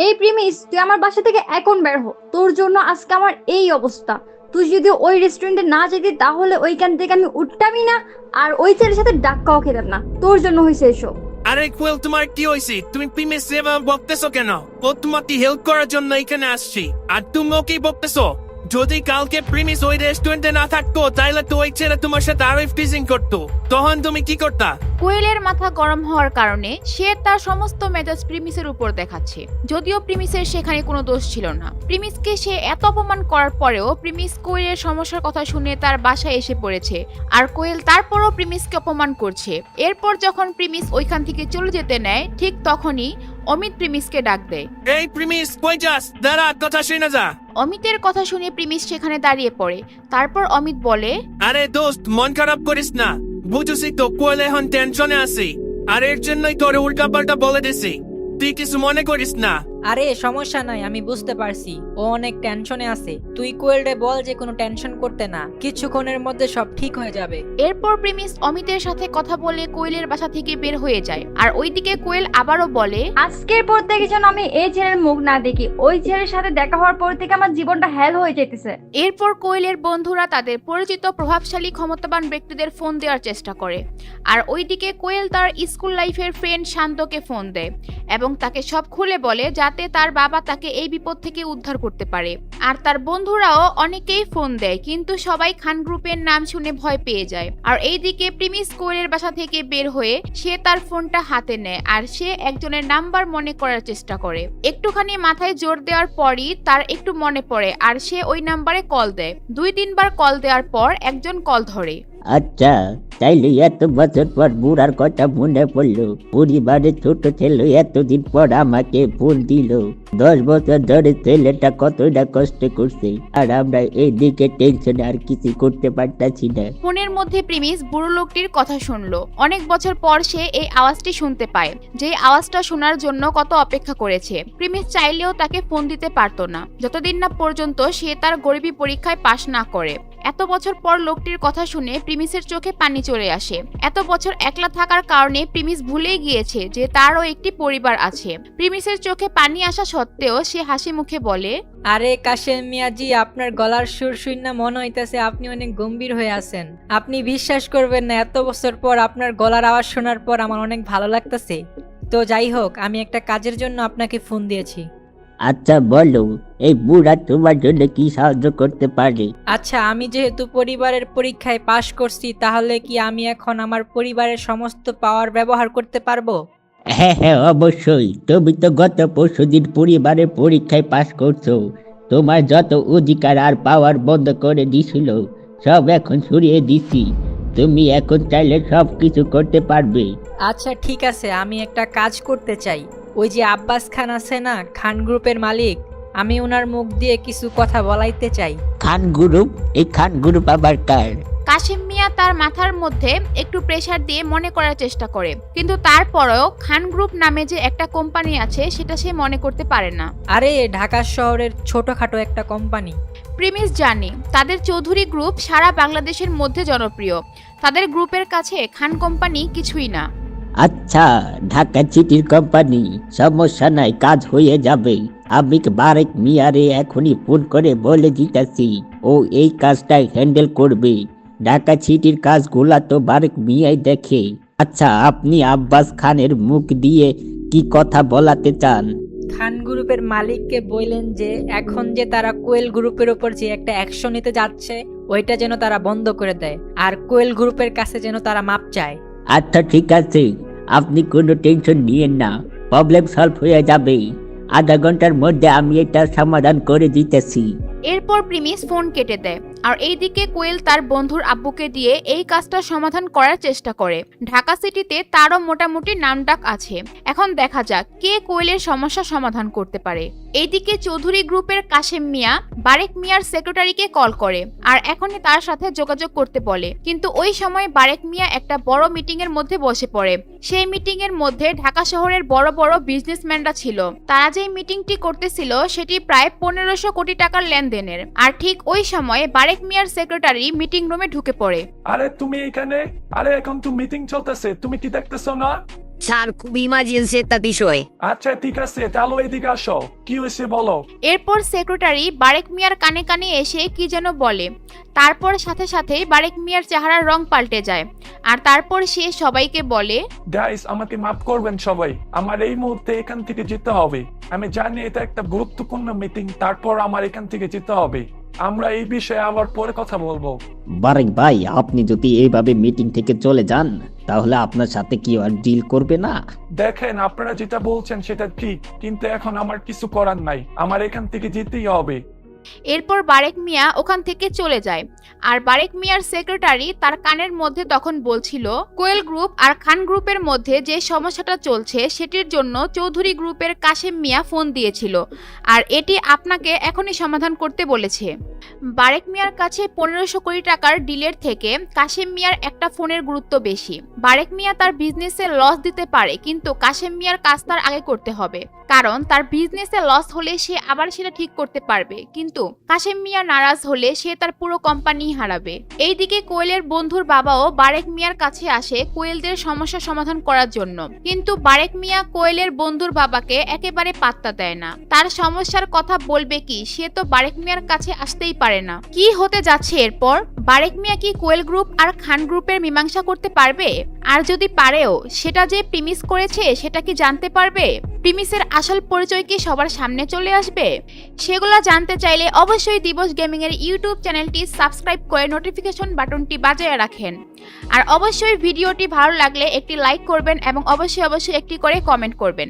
এই প্রিমিস, তুই আমার বাসা থেকে এখন বের হ। তোর জন্য আজকে আমার এই অবস্থা। তুই যদি ওই রেস্টুরেন্টে না যেতি তাহলে ওইখান থেকে আমি উঠতামই না, আর ওই ছেলের সাথে ডাক্কাও খেতাম না। তোর জন্য হয়েছে এসব। আরে কোয়েল, তোমার কি হয়েছে? তুমি প্রিমিস এভাবে বকতেছো কেন? ও তোমাকে হেল্প করার জন্য এখানে আসছি, আর তুমি ওকেই বকতেছো। যদি কালকে প্রিমিস ওই রেস্টুরেন্টে না থাকতো তাহলে তো ওই ছেলে তোমার সাথে আরো টিজিং করতো, তখন তুমি কি করতা? কোয়েলের মাথা গরম হওয়ার কারণে সে তার সমস্ত মেজাজ প্রিমিসের উপর দেখাচ্ছে, যদিও প্রিমিসের সেখানে কোনো দোষ ছিল না। প্রিমিসকে সে এত অপমান করার পরেও প্রিমিস কোয়েলের সমস্যার কথা শুনে তার বাসায় এসে পড়েছে, আর কোয়েল তারপরও প্রিমিসকে অপমান করছে। এরপর যখন প্রিমিস ওইখান থেকে চলে যেতে নেয়, ঠিক তখনই অমিত প্রিমিসকে ডাক দেয়। এই প্রিমিস, কই যাস? দাঁড়া, কথা শুনে যা। অমিতের কথা শুনে প্রিমিস সেখানে দাঁড়িয়ে পড়ে। তারপর অমিত বলে, আরে দোস্ত, মন খারাপ করিস না। বুঝছি তো কোয়েল এখন টেনশনে আছে, আর এর জন্যই তোর উল্টা পাল্টা বলে দিছি। তুই কিছু মনে করিস না। আরে সমস্যা নাই, আমি বুঝতে পারছি ও অনেক টেনশনে আছে। তুই কোয়েলরে বল যে কোনো টেনশন করতে না, কিছুক্ষণের মধ্যে সব ঠিক হয়ে যাবে। এরপর প্রিমিস অমিতের সাথে কথা বলে কোয়েলের বাসা থেকে বের হয়ে যায়। আর ওইদিকে কোয়েল আবারও বলে, আজকের পর থেকে যেন আমি এই ছেলের মুখ না দেখি। ওই ছেলের সাথে দেখা হওয়ার পর থেকে আমার জীবনটা হেল হয়ে যেতেছে। এরপর কোয়েলের বন্ধুরা তাদের পরিচিত প্রভাবশালী ক্ষমতাবান ব্যক্তিদের ফোন দেওয়ার চেষ্টা করে, আর ওইদিকে কোয়েল তার স্কুল লাইফের ফ্রেন্ড শান্তকে ফোন দেয় এবং তাকে সব খুলে বলে যাতে তার বাবা তাকে এই বিপদ থেকে উদ্ধার করতে পারে। আর তার বন্ধুরাও অনেকেই ফোন দেয়, কিন্তু সবাই খান গ্রুপের নাম শুনে ভয় পেয়ে যায়। আর এইদিকে প্রিমিস কোয়েলের বাসা থেকে বের হয়ে সে তার ফোনটা হাতে নেয়, আর সে একজনের নাম্বার মনে করার চেষ্টা করে। একটুখানি মাথায় জোর দেওয়ার পরই তার একটু মনে পড়ে, আর সে ওই নাম্বারে কল দেয়। 2-3 বার কল দেওয়ার পর একজন কল ধরে। আচ্ছা, তাইলে এত বছর পর বুড়ার কথা মনে পড়লো। পরিবারের ছোট ছেলে এতদিন পর আমাকে ফোন দিল। 10 বছর ধরে ছেলেটা কতটা কষ্ট করছে, আর আমরা এইদিকে টেনশনে আর কিছু করতে পারতাছি না। ফোনের মধ্যে প্রিমিস বুড়ো লোকটির কথা শুনলো। অনেক বছর পর সে এই আওয়াজটি শুনতে পায়, যে আওয়াজটা শোনার জন্য কত অপেক্ষা করেছে। প্রিমিস চাইলেও তাকে ফোন দিতে পারতো না, যতদিন না পর্যন্ত সে তার গরিবী পরীক্ষায় পাশ না করে। এত বছর পর লোকটির কথা শুনে প্রিমিসের চোখে পানি চলে আসে। এত বছর একলা থাকার কারণে প্রিমিস ভুলেই গিয়েছে যে তারও একটি পরিবার আছে। প্রিমিসের চোখে পানি আসা সত্ত্বেও সে হাসি মুখে বলে, আরে কাশেম মিয়াজি, আপনার গলার সুর শুনে মনে হইতেছে আপনি অনেক গম্ভীর হয়ে আছেন। আপনি বিশ্বাস করবেন না, এত বছর পর আপনার গলার আওয়াজ শোনার পর আমার অনেক ভালো লাগতেছে। তো যাই হোক, আমি একটা কাজের জন্য আপনাকে ফোন দিয়েছি। আচ্ছা বলো, এই বুড়া তোমার জন্য কি সাহায্য করতে পারে? আচ্ছা, আমি যেহেতু পরিবারের পরীক্ষায় পাশ করছি, তাহলে কি আমি এখন আমার পরিবারের সমস্ত পাওয়ার ব্যবহার করতে পারবো? হ্যাঁ হ্যাঁ, অবশ্যই। তুমি তো গত পরশুদিন পরিবারের পরীক্ষায় পাশ করছো। তোমার যত অধিকার আর পাওয়ার বন্ধ করে দিছিল, সব এখন সরিয়ে দিছি। তুমি এখন চাইলে সব কিছু করতে পারবে। আচ্ছা ঠিক আছে, আমি একটা কাজ করতে চাই। ওই যে আব্বাস খান আছে না, খান গ্রুপের মালিক, আমি ওনার মুখ দিয়ে কিছু কথা বলাইতে চাই। খান গ্রুপ? এই খান গ্রুপ আবার কার? কাশেম মিয়া তার মাথার মধ্যে একটু প্রেসার দিয়ে মনে করার চেষ্টা করে, কিন্তু তারপরেও খান গ্রুপ নামে যে একটা কোম্পানি আছে সেটা সে মনে করতে পারে না। আরে ঢাকা শহরের ছোটখাটো একটা কোম্পানি। প্রিমিস জানে তাদের চৌধুরী গ্রুপ সারা বাংলাদেশের মধ্যে জনপ্রিয়। তাদের গ্রুপের কাছে খান কোম্পানি কিছুই না। আচ্ছা, ঢাকা সিটির কোম্পানি, সমস্যা নাই, কাজ হয়ে যাবে। আমি বারেক মিয়ারে এখনই ফোন করে বলে দিতেছি, ও এই কাজটাই হ্যান্ডেল করবে। ঢাকা সিটির কাজগুলা তো বারেক মিয়াই দেখে। আচ্ছা, আপনি আব্বাস খানের মুখ দিয়ে কি কথা বলাতে চান? খান গ্রুপের মালিককে বললেন যে এখন যে তারা কোয়েল গ্রুপের উপর যে একটা অ্যাকশন নিতে যাচ্ছে, ওইটা যেন তারা বন্ধ করে দেয়, আর কোয়েল গ্রুপের কাছে যেন তারা মাপ চায়। আচ্ছা ঠিক আছে, আপনি কোনো টেনশন নিয়েন না, প্রবলেম সলভ হয়ে যাবে। আধা ঘন্টার মধ্যে আমি এটা সমাধান করে দিতেছি। এরপর প্রিমিস ফোন কেটে দেয়, আর এইদিকে কোয়েল তার বন্ধুর আব্বুকে দিয়ে এই কাজটা সমাধান করার চেষ্টা করে। ঢাকা সিটিতে তারও মোটামুটি নামডাক আছে। এখন দেখা যাক কে কোয়েলের সমস্যা সমাধান করতে পারে। এইদিকে চৌধুরী গ্রুপের কাশেম মিয়া বারেক মিয়ার সেক্রেটারিকে কল করে, আর এখনই তার সাথে যোগাযোগ করতে বলে। কিন্তু ওই সময় বারেক মিয়া একটা বড় মিটিং এর মধ্যে বসে পড়ে। সেই মিটিং এর মধ্যে ঢাকা শহরের বড় বড় বিজনেসম্যানরা ছিল। তারা যে মিটিংটি করতেছিল সেটি প্রায় 1500 কোটি টাকার লেনদেনের। আর ঠিক ওই সময় বারেক মিয়ার সেক্রেটারি মিটিং রুমে ঢুকে পড়ে। আরে তুমি এখানে? আরে এখন তো মিটিং চলতেছে, তুমি কি দেখতেছো না? স্যার খুব ইমার্জেন্সি একটা বিষয়। আচ্ছা ঠিক আছে, তাহলে এদিকে আসো, কি হয়েছে বলো। এরপর সেক্রেটারি বারেক মিয়ার কানে কানে এসে কি যেন বলে। তারপর সাথে সাথেই বারেক মিয়ার চেহারার রং পাল্টে যায়। আর তারপর সে সবাইকে বলে, গাইস আমাকে মাফ করবেন সবাই, আমার এই মুহূর্তে এখান থেকে যেতে হবে। আমি জানি এটা একটা গুরুত্বপূর্ণ মিটিং, তারপর আমার এখান থেকে যেতে হবে। আমরা এই বিষয়ে আবার পরে কথা বলবো। বারেক ভাই, আপনি যদি এইভাবে মিটিং থেকে চলে যান তাহলে আপনার সাথে কি আর ডিল করবে না? দেখেন আপনারা যেটা বলছেন সেটা ঠিক, কিন্তু এখন আমার কিছু করার নাই, আমার এখান থেকে যেতেই হবে। এরপর বারেক মিয়া ওখান থেকে চলে যায়। আর বারেক মিয়ার সেক্রেটারি তার কানের মধ্যে তখন বলছিল, কোয়েল গ্রুপ আর খান গ্রুপের মধ্যে যে সমস্যাটা চলছে সেটির জন্য চৌধুরী গ্রুপের কাশেম মিয়া ফোন দিয়েছিল, আর এটি আপনাকে এখনই সমাধান করতে বলেছে। বারেক মিয়ার কাছে 1500 কোটি টাকার ডিলের থেকে কাশেম মিয়ার একটা ফোনের গুরুত্ব বেশি। বারেক মিয়া তার বিজনেসে লস দিতে পারে, কিন্তু কাশেম মিয়ার কাজ তার আগে করতে হবে, কারণ তার বিজনেসে লস হলে সে আবার সেটা ঠিক করতে পারবে, কিন্তু কাশেম মিয়া নারাজ হলে সে তার পুরো কোম্পানি হারাবে। এইদিকে কোয়েলের বন্ধুর বাবাও বারেক মিয়ার কাছে আসে কোয়েলদের সমস্যা সমাধান করার জন্য, কিন্তু বারেক মিয়া কোয়েলের বন্ধুর বাবাকে একেবারে পাত্তা দেয় না। তার সমস্যার কথা বলবে কি, সে তো বারেক মিয়ার কাছে আসতেই পারে না। কি হতে যাচ্ছে এরপর? বারেক মিয়া কি কোয়েল গ্রুপ আর খান গ্রুপের মীমাংসা করতে পারবে? আর যদি পারেও, সেটা যে প্রিমিস করেছে সেটা কি জানতে পারবে? প্রিমিসের আসল পরিচয় কি সবার সামনে চলে আসবে? সেগুলো জানতে চাইলে অবশ্যই দিবস গেমিং এর ইউটিউব চ্যানেলটি সাবস্ক্রাইব করে নোটিফিকেশন বাটনটি বাজিয়ে রাখেন। আর অবশ্যই ভিডিওটি ভালো লাগলে একটি লাইক করবেন এবং অবশ্যই একটি করে কমেন্ট করবেন।